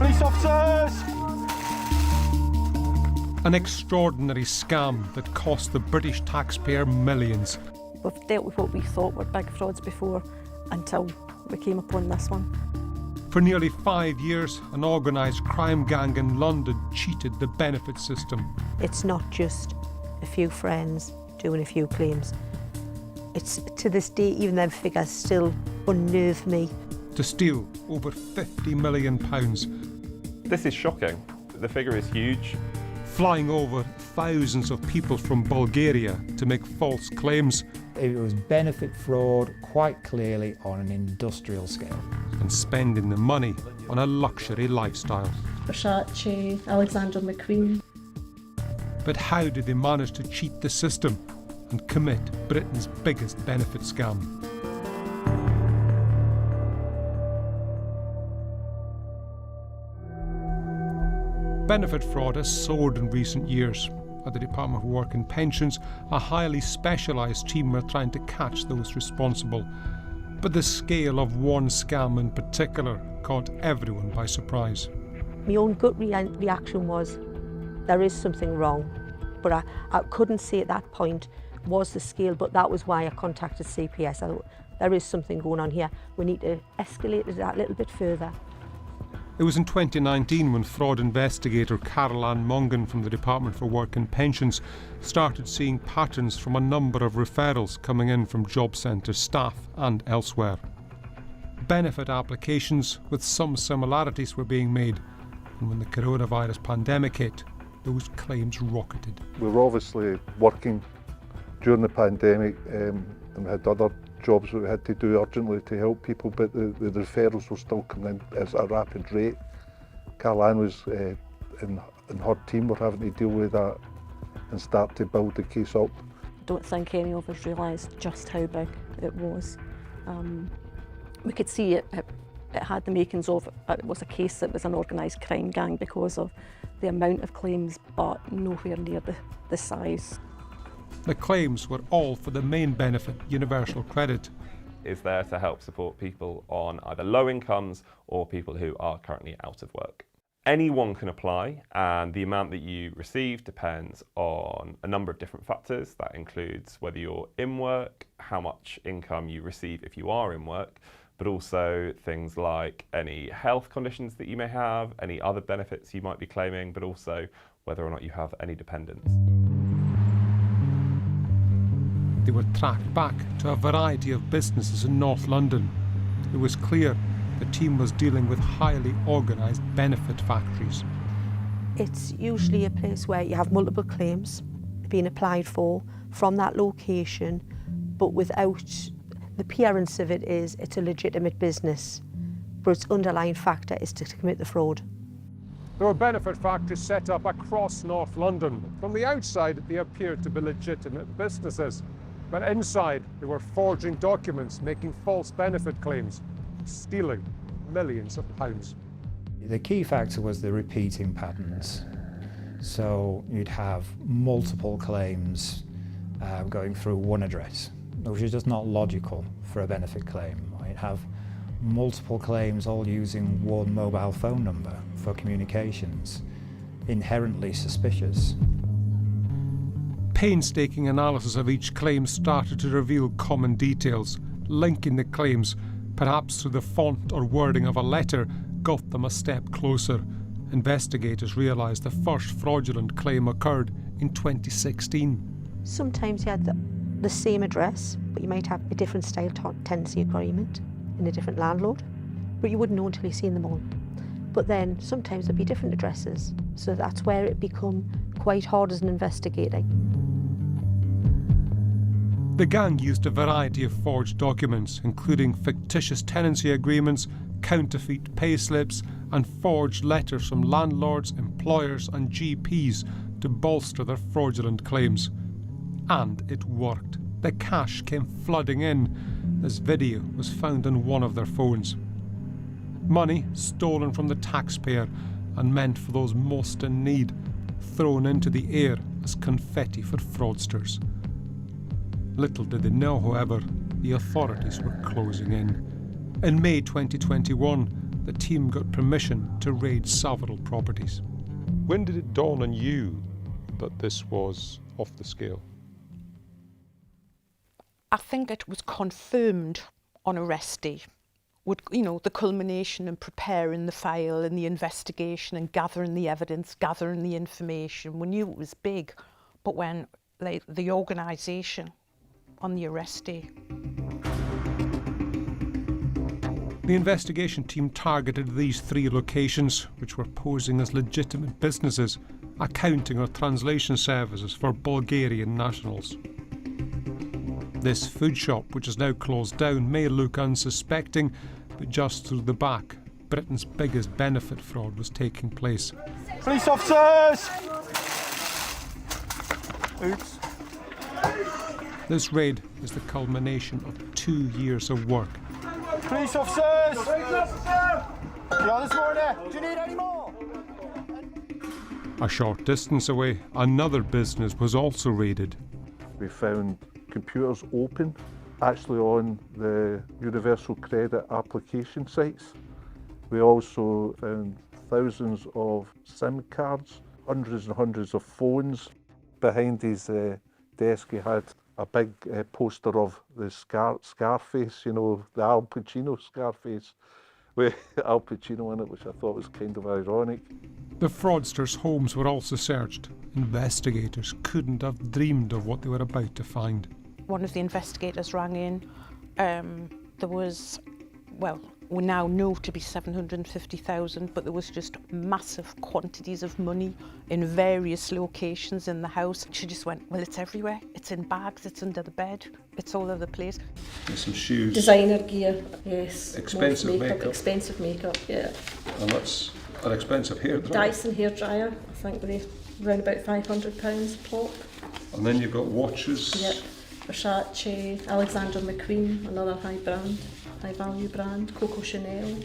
Police officers! An extraordinary scam that cost the British taxpayer millions. We've dealt with what we thought were big frauds before until we came upon this one. For nearly 5 years, an organised crime gang in London cheated the benefit system. It's not just a few friends doing a few claims. It's, to this day, even them figures still unnerve me. To steal over £50 million. This is shocking. The figure is huge. Flying over thousands of people from Bulgaria to make false claims. It was benefit fraud quite clearly on an industrial scale. And spending the money on a luxury lifestyle. Versace, Alexander McQueen. But how did they manage to cheat the system and commit Britain's biggest benefit scam? Benefit fraud has soared in recent years. At the Department for Work and Pensions, a highly specialised team are trying to catch those responsible. But the scale of one scam in particular caught everyone by surprise. My own gut reaction was, there is something wrong. But I couldn't say at that point was the scale, but that was why I contacted CPS. I thought, there is something going on here. We need to escalate it a little bit further. It was in 2019 when fraud investigator Carol Ann Mongan from the Department for Work and Pensions started seeing patterns from a number of referrals coming in from job centre staff and elsewhere. Benefit applications with some similarities were being made, and when the coronavirus pandemic hit, those claims rocketed. We were obviously working during the pandemic and we had other jobs that we had to do urgently to help people, but the referrals were still coming in at a rapid rate. Caroline was and her team were having to deal with that and start to build the case up. I don't think any of us realised just how big it was. We could see it had the makings of, it was a case that was an organised crime gang because of the amount of claims, but nowhere near the size. The claims were all for the main benefit, universal credit. Is there to help support people on either low incomes or people who are currently out of work. Anyone can apply, and the amount that you receive depends on a number of different factors. That includes whether you're in work, how much income you receive if you are in work, but also things like any health conditions that you may have, any other benefits you might be claiming, but also whether or not you have any dependents. They were tracked back to a variety of businesses in North London. It was clear the team was dealing with highly organised benefit factories. It's usually a place where you have multiple claims being applied for from that location, but without the appearance of it is it's a legitimate business, but its underlying factor is to commit the fraud. There were benefit factories set up across North London. From the outside, they appeared to be legitimate businesses. But inside, they were forging documents, making false benefit claims, stealing millions of pounds. The key factor was the repeating patterns. So you'd have multiple claims going through one address, which is just not logical for a benefit claim. You'd have multiple claims all using one mobile phone number for communications, inherently suspicious. Painstaking analysis of each claim started to reveal common details. Linking the claims, perhaps through the font or wording of a letter, got them a step closer. Investigators realised the first fraudulent claim occurred in 2016. Sometimes you had the same address, but you might have a different style tenancy agreement in a different landlord, but you wouldn't know until you've seen them all. But then sometimes there'd be different addresses, so that's where it become quite hard as an investigator. The gang used a variety of forged documents, including fictitious tenancy agreements, counterfeit payslips, and forged letters from landlords, employers, and GPs to bolster their fraudulent claims. And it worked. The cash came flooding in. This video was found on one of their phones. Money stolen from the taxpayer and meant for those most in need, thrown into the air as confetti for fraudsters. Little did they know, however, the authorities were closing in. In May 2021, the team got permission to raid several properties. When did it dawn on you that this was off the scale? I think it was confirmed on arrest day. The culmination and preparing the file and the investigation and gathering the evidence, gathering the information. We knew it was big, but when the organisation on the arrest day. The investigation team targeted these 3 locations, which were posing as legitimate businesses, accounting or translation services for Bulgarian nationals. This food shop, which is now closed down, may look unsuspecting, but just through the back, Britain's biggest benefit fraud was taking place. Police officers! Oops. This raid is the culmination of 2 years of work. Police officers! Yeah, this morning. Do you need any more? A short distance away, another business was also raided. We found computers open, actually on the Universal Credit application sites. We also found thousands of SIM cards, hundreds and hundreds of phones. Behind his desk he had a big poster of the Scarface, the Al Pacino Scarface, with Al Pacino in it, which I thought was kind of ironic. The fraudsters' homes were also searched. Investigators couldn't have dreamed of what they were about to find. One of the investigators rang in. There was, we now know to be 750,000, but there was just massive quantities of money in various locations in the house. She just went, well, it's everywhere. It's in bags, it's under the bed, it's all over the place. There's some shoes. Designer gear, yes. Expensive makeup. Expensive makeup, yeah. And that's an expensive hairdryer. Dyson hairdryer, I think they're around about £500 a pop. And then you've got watches. Yep. Versace, Alexander McQueen, another high value brand, Coco Chanel,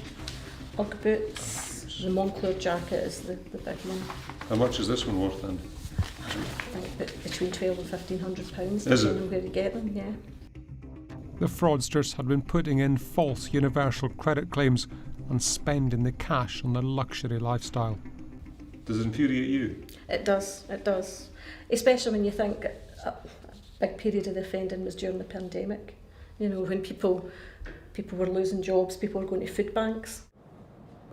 Ugg boots, the Moncler jacket is the big one. How much is this one worth then? I think between £1,200 and £1,500, Is it? depending on where you get them, yeah. The fraudsters had been putting in false universal credit claims and spending the cash on their luxury lifestyle. Does it infuriate you? It does. Especially when you think a big period of the offending was during the pandemic. When people were losing jobs, people were going to food banks.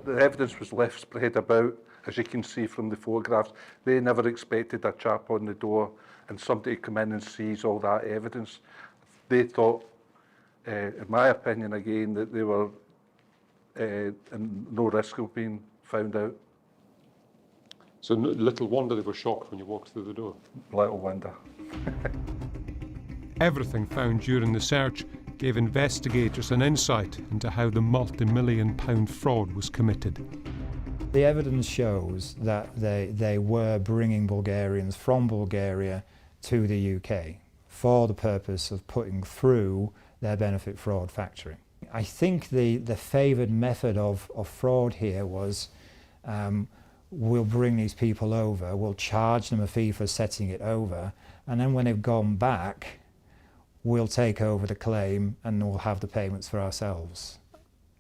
The evidence was left spread about, as you can see from the photographs. They never expected a chap on the door and somebody to come in and seize all that evidence. They thought, in my opinion again, that they were in no risk of being found out. So little wonder they were shocked when you walked through the door. Little wonder. Everything found during the search gave investigators an insight into how the multi-million-pound fraud was committed. The evidence shows that they were bringing Bulgarians from Bulgaria to the UK for the purpose of putting through their benefit fraud factory. I think the favoured method of fraud here was we'll bring these people over, we'll charge them a fee for setting it over, and then when they've gone back, we'll take over the claim and we'll have the payments for ourselves.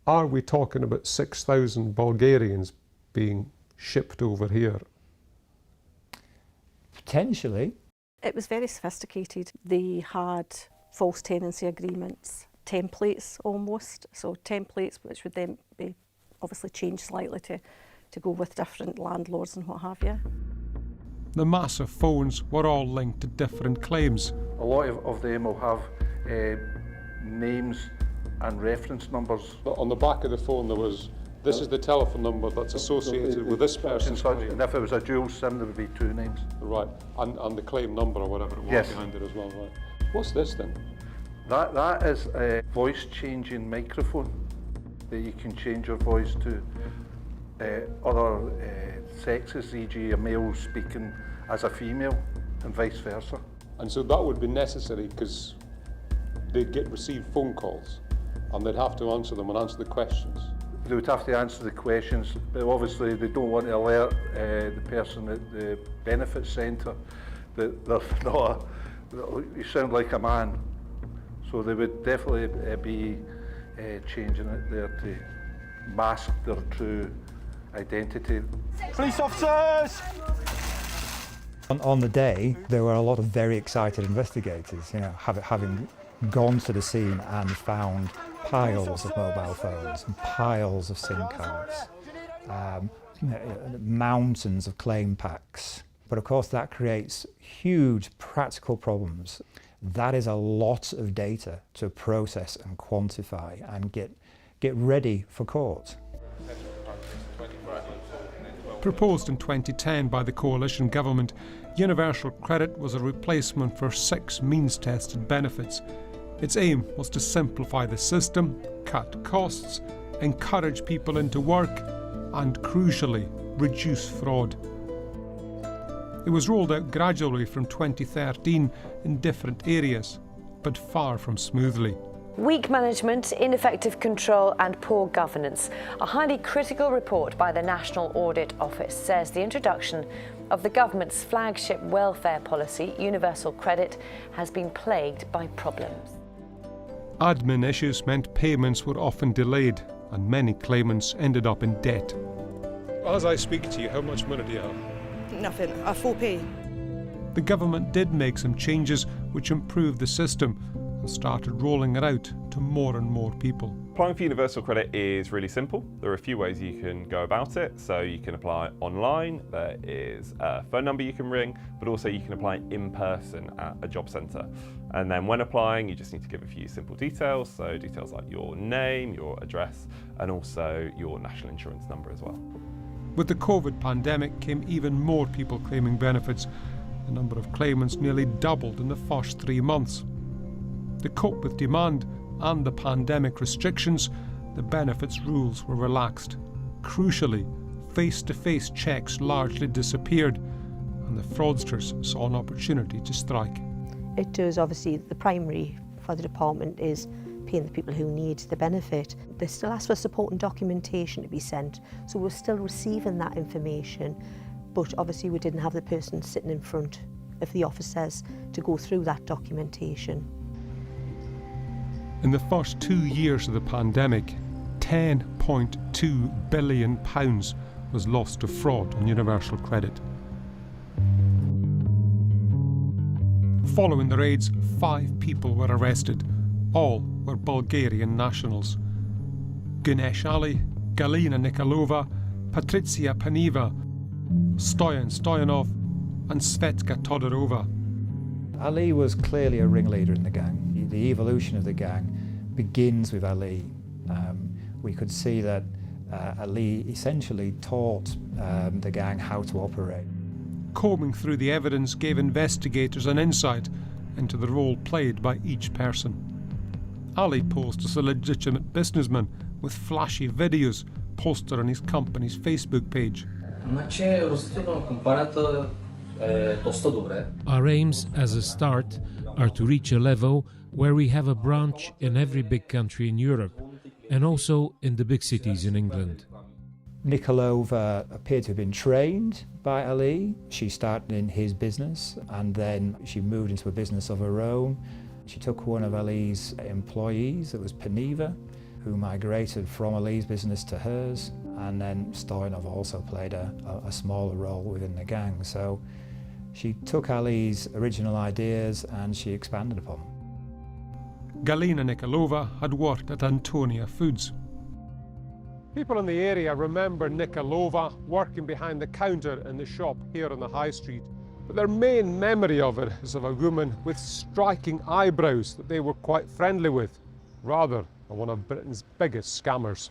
Are we talking about 6,000 Bulgarians being shipped over here? Potentially. It was very sophisticated. They had false tenancy agreements, templates almost. So templates which would then be obviously changed slightly to go with different landlords and what have you. The massive phones were all linked to different claims. A lot of them will have names and reference numbers. On the back of the phone there was, this is the telephone number that's associated with this person's claim. And if it was a dual SIM, there would be 2 names. Right, and the claim number or whatever it was Yes. behind it as well, right. What's this then? That is a voice changing microphone that you can change your voice to other sexes, e.g. a male speaking as a female and vice versa. And so that would be necessary because they'd receive phone calls and they'd have to answer them and answer the questions. They would have to answer the questions, but obviously they don't want to alert the person at the benefit centre that they're not you sound like a man. So they would definitely be changing it there to mask their true identity. Police officers! On the day, there were a lot of very excited investigators, you know, having gone to the scene and found piles of mobile phones and piles of SIM cards, mountains of claim packs. But of course that creates huge practical problems. That is a lot of data to process and quantify and get ready for court. Proposed in 2010 by the coalition government, universal credit was a replacement for 6 means-tested benefits. Its aim was to simplify the system, cut costs, encourage people into work, and crucially, reduce fraud. It was rolled out gradually from 2013 in different areas, but far from smoothly. Weak management, ineffective control and poor governance. A highly critical report by the National Audit Office says the introduction of the government's flagship welfare policy, universal credit, has been plagued by problems. Admin issues meant payments were often delayed and many claimants ended up in debt. As I speak to you, how much money do you have? Nothing, 4p. The government did make some changes which improved the system and started rolling it out to more and more people. Applying for universal credit is really simple. There are a few ways you can go about it. So you can apply online, there is a phone number you can ring, but also you can apply in person at a job centre. And then when applying, you just need to give a few simple details. So details like your name, your address, and also your national insurance number as well. With the COVID pandemic came even more people claiming benefits. The number of claimants nearly doubled in the first 3 months. To cope with demand and the pandemic restrictions, the benefits rules were relaxed. Crucially, face-to-face checks largely disappeared, and the fraudsters saw an opportunity to strike. It does, obviously, the primary for the department is paying the people who need the benefit. They still ask for support and documentation to be sent, so we're still receiving that information, but obviously we didn't have the person sitting in front of the officers to go through that documentation. In the first 2 years of the pandemic, £10.2 billion was lost to fraud on universal credit. Following the raids, 5 people were arrested. All were Bulgarian nationals. Ganesh Ali, Galina Nikolova, Patricia Paniva, Stoyan Stoyanov and Svetka Todorova. Ali was clearly a ringleader in the gang. The evolution of the gang begins with Ali. We could see that Ali essentially taught the gang how to operate. Combing through the evidence gave investigators an insight into the role played by each person. Ali posed as a legitimate businessman with flashy videos posted on his company's Facebook page. Our aims as a start are to reach a level where we have a branch in every big country in Europe and also in the big cities in England. Nikolova appeared to have been trained by Ali. She started in his business and then she moved into a business of her own. She took one of Ali's employees, that was Paniva, who migrated from Ali's business to hers, and then Stoyanov also played a smaller role within the gang. So she took Ali's original ideas and she expanded upon them. Galina Nikolova had worked at Antonia Foods. People in the area remember Nikolova working behind the counter in the shop here on the High Street. But their main memory of it is of a woman with striking eyebrows that they were quite friendly with, rather than one of Britain's biggest scammers.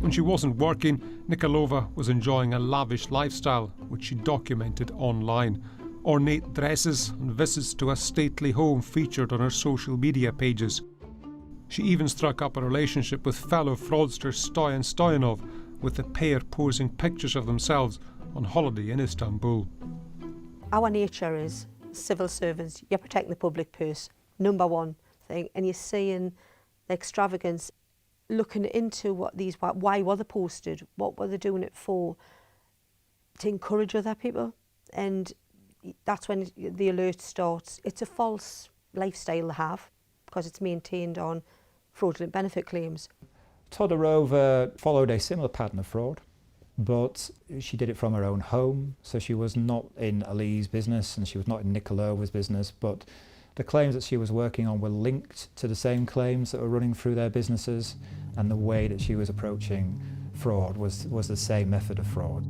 When she wasn't working, Nikolova was enjoying a lavish lifestyle, which she documented online. Ornate dresses and visits to a stately home featured on her social media pages. She even struck up a relationship with fellow fraudster Stoyan Stoyanov, with the pair posing pictures of themselves on holiday in Istanbul. Our nature is civil servants, you're protecting the public purse, number one thing, and you're seeing the extravagance, looking into why were they posted, what were they doing it for, to encourage other people, and that's when the alert starts. It's a false lifestyle they have, because it's maintained on fraudulent benefit claims. Todorova followed a similar pattern of fraud, but she did it from her own home, so she was not in Ali's business and she was not in Nikolova's business, but the claims that she was working on were linked to the same claims that were running through their businesses, and the way that she was approaching fraud was the same method of fraud.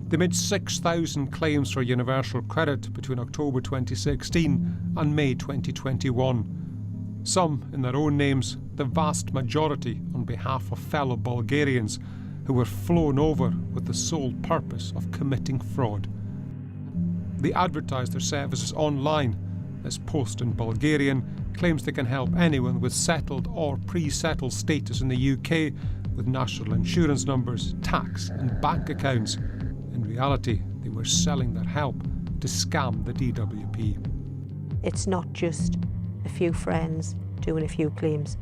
They made 6,000 claims for universal credit between October 2016 and May 2021. Some in their own names, the vast majority on behalf of fellow Bulgarians who were flown over with the sole purpose of committing fraud. They advertise their services online. This post in Bulgarian claims they can help anyone with settled or pre-settled status in the UK with national insurance numbers, tax and bank accounts. In reality, they were selling their help to scam the DWP. It's not just a few friends doing a few claims.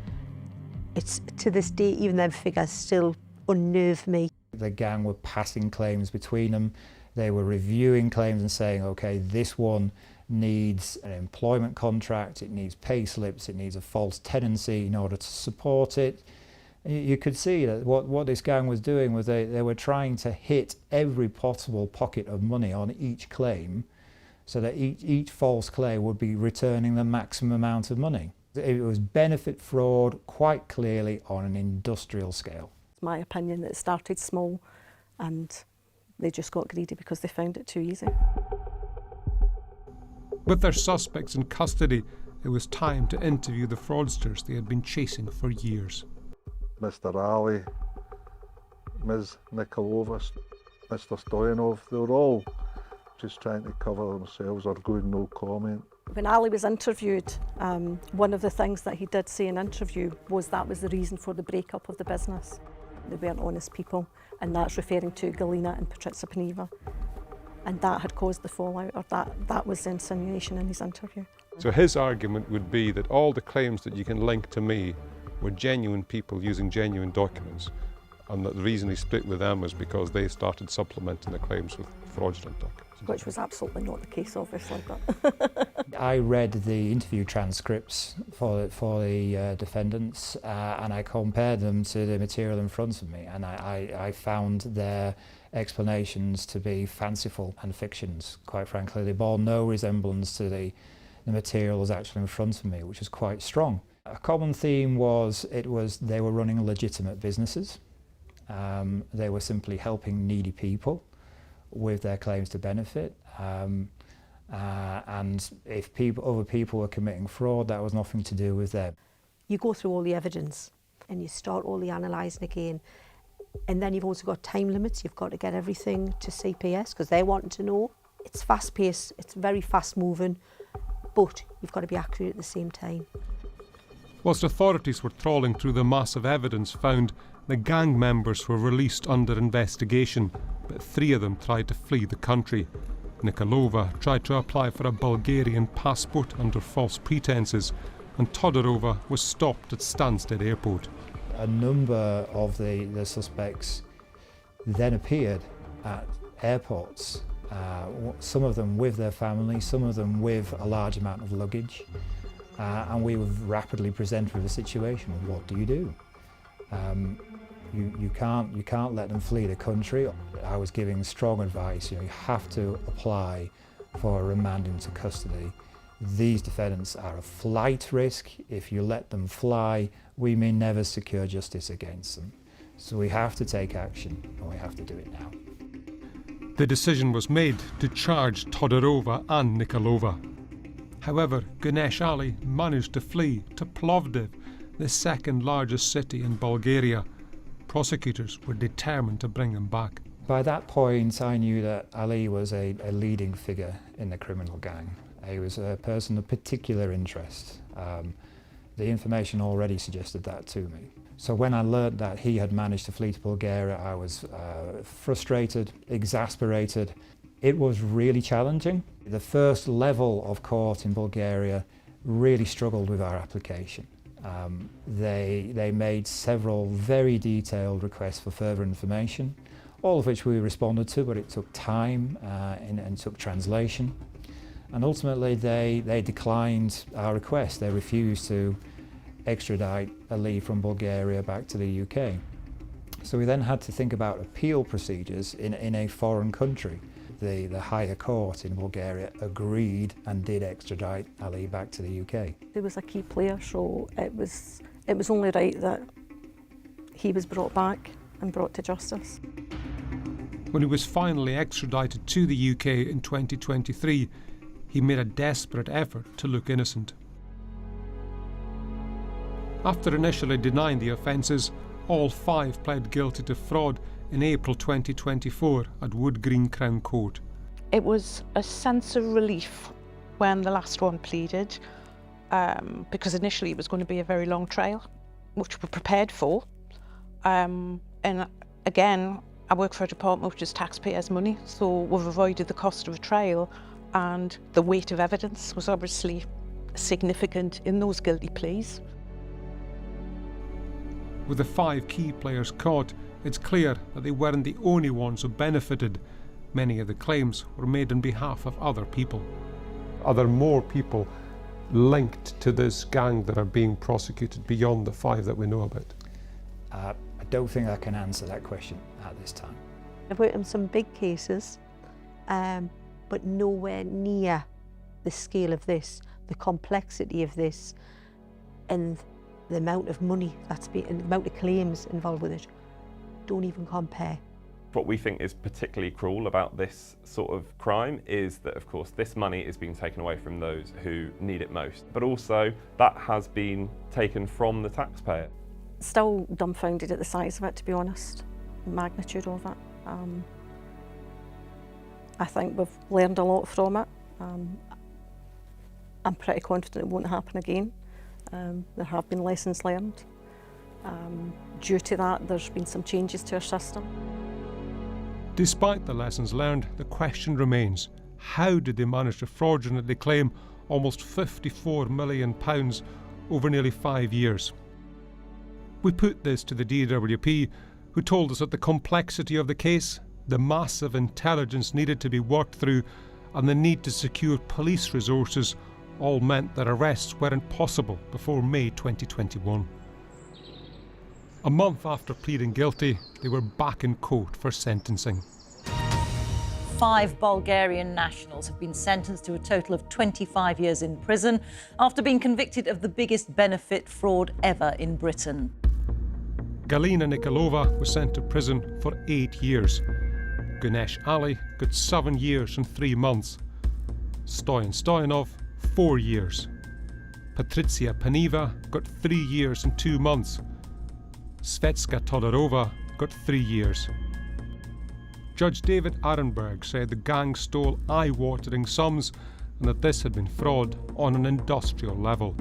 It's, to this day, even them figures still unnerve me. The gang were passing claims between them. They were reviewing claims and saying, okay, this one needs an employment contract, it needs pay slips, it needs a false tenancy in order to support it. You could see that what this gang was doing was they were trying to hit every possible pocket of money on each claim so that each false claim would be returning the maximum amount of money. It was benefit fraud quite clearly on an industrial scale. It's my opinion that it started small and they just got greedy because they found it too easy. With their suspects in custody, it was time to interview the fraudsters they had been chasing for years. Mr. Ali, Ms. Nikolova, Mr. Stoyanov, they were all just trying to cover themselves or going no comment. When Ali was interviewed, one of the things that he did say in interview was that was the reason for the breakup of the business. They weren't honest people, and that's referring to Galina and Patrycja Paniva. And that had caused the fallout, or that was the insinuation in his interview. So his argument would be that all the claims that you can link to me were genuine people using genuine documents, and that the reason he split with them was because they started supplementing the claims with fraudulent documents. Which was absolutely not the case, obviously. But I read the interview transcripts for the defendants and I compared them to the material in front of me, and I found their explanations to be fanciful and fictions, quite frankly. They bore no resemblance to the material that's actually in front of me, which is quite strong. A common theme was they were running legitimate businesses. They were simply helping needy people with their claims to benefit. And if other people were committing fraud, that was nothing to do with them. You go through all the evidence and you start all the analysing again. And then you've also got time limits. You've got to get everything to CPS because they're wanting to know. It's fast paced, it's very fast moving, but you've got to be accurate at the same time. Whilst authorities were trawling through the massive evidence found, the gang members were released under investigation, but 3 of them tried to flee the country. Nikolova tried to apply for a Bulgarian passport under false pretences, and Todorova was stopped at Stansted Airport. A number of the suspects then appeared at airports, some of them with their families, some of them with a large amount of luggage, and we were rapidly presented with a situation of what do you do? You can't let them flee the country. I was giving strong advice, you have to apply for a remand into custody. These defendants are a flight risk. If you let them fly, we may never secure justice against them. So we have to take action, and we have to do it now. The decision was made to charge Todorova and Nikolova. However, Ganesh Ali managed to flee to Plovdiv, the second largest city in Bulgaria. Prosecutors were determined to bring him back. By that point, I knew that Ali was a leading figure in the criminal gang. He was a person of particular interest. The information already suggested that to me. So when I learned that he had managed to flee to Bulgaria, I was frustrated, exasperated. It was really challenging. The first level of court in Bulgaria really struggled with our application. They made several very detailed requests for further information, all of which we responded to, but it took time and took translation. And ultimately they declined our request. They refused to extradite Ali from Bulgaria back to the UK. So we then had to think about appeal procedures in a foreign country. The higher court in Bulgaria agreed and did extradite Ali back to the UK. He was a key player, so it was only right that he was brought back and brought to justice. When he was finally extradited to the UK in 2023, he made a desperate effort to look innocent. After initially denying the offences, all 5 pled guilty to fraud in April 2024 at Wood Green Crown Court. It was a sense of relief when the last one pleaded, because initially it was going to be a very long trial, which we're prepared for. And again, I work for a department which is taxpayers' money, so we've avoided the cost of a trial, and the weight of evidence was obviously significant in those guilty pleas. With the 5 key players caught, it's clear that they weren't the only ones who benefited. Many of the claims were made on behalf of other people. Are there more people linked to this gang that are being prosecuted beyond the 5 that we know about? I don't think I can answer that question at this time. I've worked on some big cases, but nowhere near the scale of this, the complexity of this, and the amount of money and the amount of claims involved with it don't even compare. What we think is particularly cruel about this sort of crime is that, of course, this money is being taken away from those who need it most, but also that has been taken from the taxpayer. Still dumbfounded at the size of it, to be honest, the magnitude of it. I think we've learned a lot from it. I'm pretty confident it won't happen again. There have been lessons learned. Due to that, there's been some changes to our system. Despite the lessons learned, the question remains, how did they manage to fraudulently claim almost £54 million over nearly 5 years? We put this to the DWP, who told us that the complexity of the case, the massive intelligence needed to be worked through, and the need to secure police resources all meant that arrests weren't possible before May 2021. A month after pleading guilty, they were back in court for sentencing. 5 Bulgarian nationals have been sentenced to a total of 25 years in prison after being convicted of the biggest benefit fraud ever in Britain. Galina Nikolova was sent to prison for 8 years. Ganesh Ali got 7 years and 3 months. Stoyan Stoyanov, 4 years. Patricia Paniva got 3 years and 2 months. Svetska Todorova got 3 years. Judge David Arenberg said the gang stole eye-watering sums and that this had been fraud on an industrial level.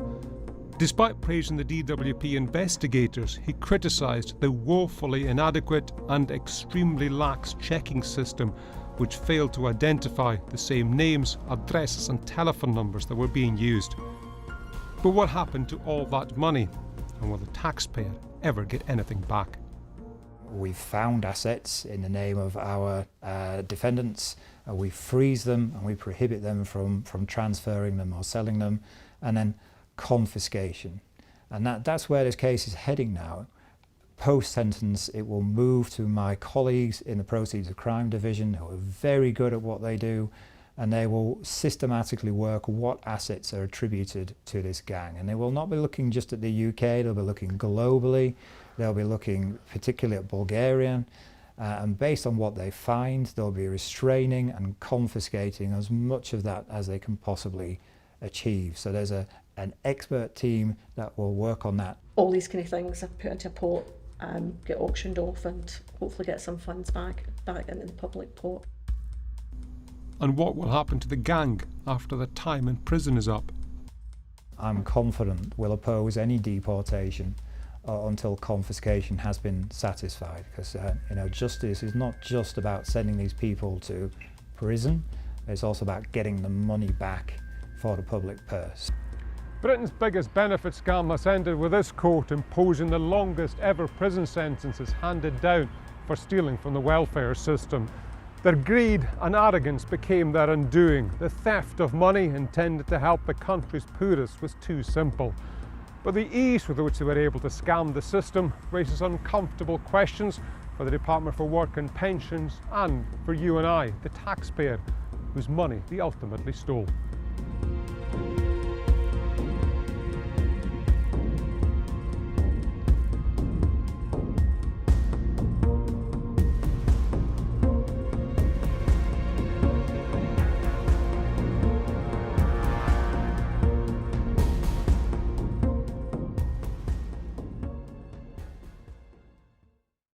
Despite praising the DWP investigators, he criticised the woefully inadequate and extremely lax checking system which failed to identify the same names, addresses and telephone numbers that were being used. But what happened to all that money? And will the taxpayer ever get anything back? We've found assets in the name of our defendants, we freeze them and we prohibit them from transferring them or selling them, and then confiscation. And that's where this case is heading now. Post-sentence, it will move to my colleagues in the Proceeds of Crime Division, who are very good at what they do, and they will systematically work what assets are attributed to this gang. And they will not be looking just at the UK, they'll be looking globally, they'll be looking particularly at Bulgaria, and based on what they find, they'll be restraining and confiscating as much of that as they can possibly achieve. So there's an expert team that will work on that. All these kind of things are put into a pot, get auctioned off, and hopefully get some funds back into the public pot. And what will happen to the gang after the time in prison is up? I'm confident we'll oppose any deportation until confiscation has been satisfied, because justice is not just about sending these people to prison, it's also about getting the money back for the public purse. Britain's biggest benefit scam has ended with this court imposing the longest ever prison sentences handed down for stealing from the welfare system. Their greed and arrogance became their undoing. The theft of money intended to help the country's poorest was too simple. But the ease with which they were able to scam the system raises uncomfortable questions for the Department for Work and Pensions and for you and I, the taxpayer, whose money they ultimately stole.